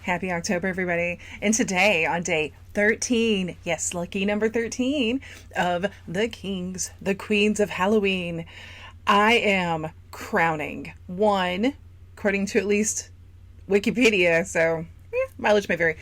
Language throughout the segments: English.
Happy October, everybody. And today, on day 13, yes, lucky number 13 of the Kings, the Queens of Halloween, I am crowning one, according to at least Wikipedia, so mileage may vary,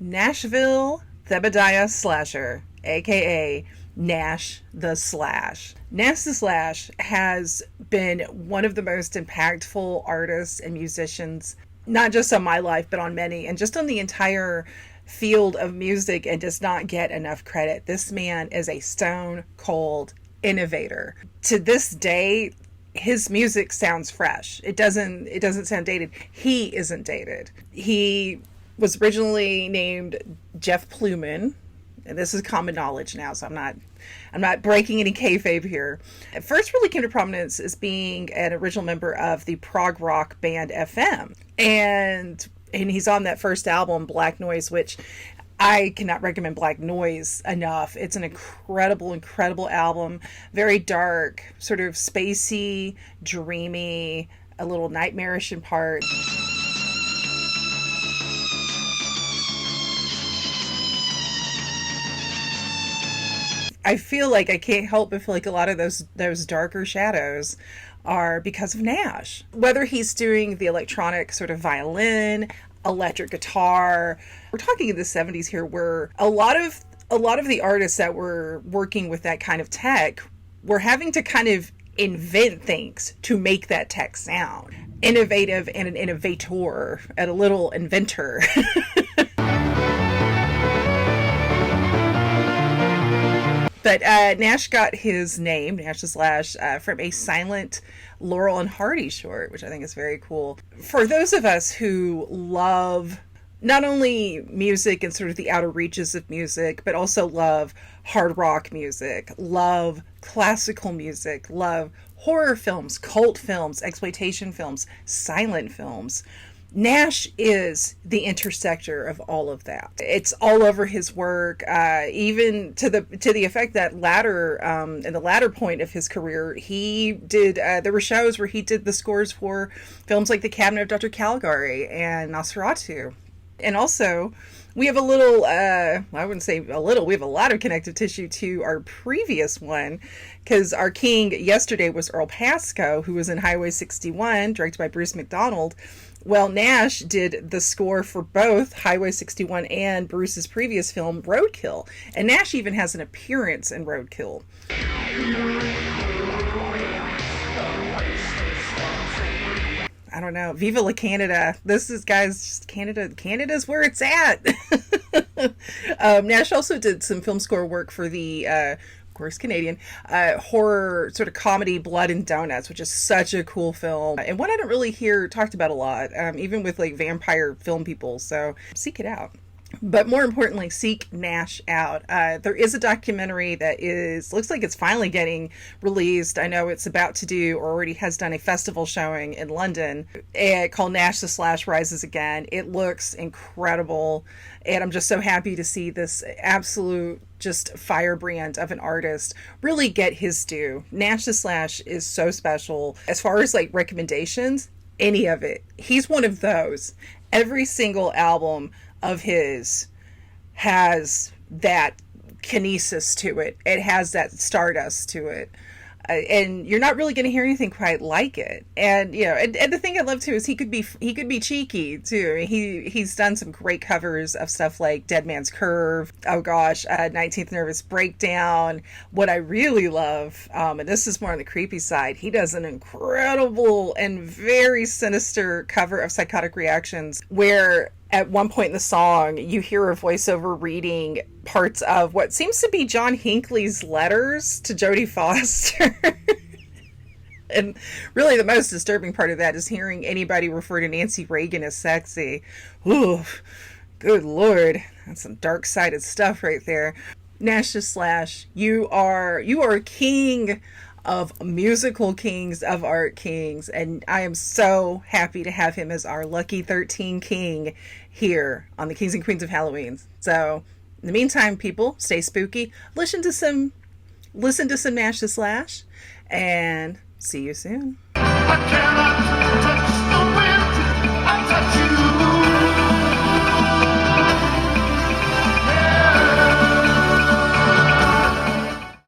Nashville Thebediah Slasher, aka Nash the Slash. Nash the Slash has been one of the most impactful artists and musicians, not just on my life, but on many, and just on the entire field of music, and does not get enough credit. This man is a stone cold innovator. To this day, his music sounds fresh. It doesn't sound dated. He isn't dated. He was originally named Jeff Pluman, and this is common knowledge now, so I'm not breaking any kayfabe here. At first really came to prominence as being an original member of the prog rock band FM. And he's on that first album, Black Noise, which I cannot recommend Black Noise enough. It's an incredible album. Very dark, sort of spacey, dreamy, a little nightmarish in part. I feel like I can't help but feel like a lot of those darker shadows are because of Nash. Whether he's doing the electronic sort of violin, electric guitar, we're talking in the 70s here, where a lot of the artists that were working with that kind of tech were having to kind of invent things to make that tech sound innovative, and an innovator, and a little inventor. But Nash got his name, Nash the Slash, from a silent Laurel and Hardy short, which I think is very cool. For those of us who love not only music and sort of the outer reaches of music, but also love hard rock music, love classical music, love horror films, cult films, exploitation films, silent films, Nash is the intersector of all of that. It's all over his work, even to the effect that in the latter point of his career, he did. There were shows where he did the scores for films like The Cabinet of Dr. Caligari and Nosferatu, and also we have a little. I wouldn't say a little. We have a lot of connective tissue to our previous one, because our king yesterday was Earl Pascoe, who was in Highway 61, directed by Bruce McDonald. Well, Nash did the score for both Highway 61 and Bruce's previous film, Roadkill. And Nash even has an appearance in Roadkill. I don't know. Viva la Canada. This is, guys, just Canada. Canada's where it's at. Nash also did some film score work for the of course Canadian horror sort of comedy Blood and Donuts, which is such a cool film, and one I don't really hear talked about a lot, even with like vampire film people, so seek it out. But more importantly, seek Nash out. There is a documentary that looks like it's finally getting released. I know it's about to do, or already has done, a festival showing in London called Nash the Slash Rises Again. It looks incredible, and I'm just so happy to see this absolute just firebrand of an artist really get his due. Nash the Slash is so special. As far as like recommendations, any of it, he's one of those. Every single album of his has that kinesis to it. It has that stardust to it. And you're not really going to hear anything quite like it. And you know, and the thing I love too is he could be cheeky too. I mean, he's done some great covers of stuff like Dead Man's Curve. Oh gosh, 19th Nervous Breakdown. What I really love, and this is more on the creepy side, he does an incredible and very sinister cover of Psychotic Reactions, where at one point in the song, you hear a voiceover reading parts of what seems to be John Hinckley's letters to Jodie Foster. And really the most disturbing part of that is hearing anybody refer to Nancy Reagan as sexy. Ooh, good Lord. That's some dark-sided stuff right there. Nash the Slash, you are a king of musical kings, of art kings, and I am so happy to have him as our lucky 13 king here on the Kings and Queens of Halloween. So in the meantime, people, stay spooky, listen to some Nash the Slash, and see you soon. I cannot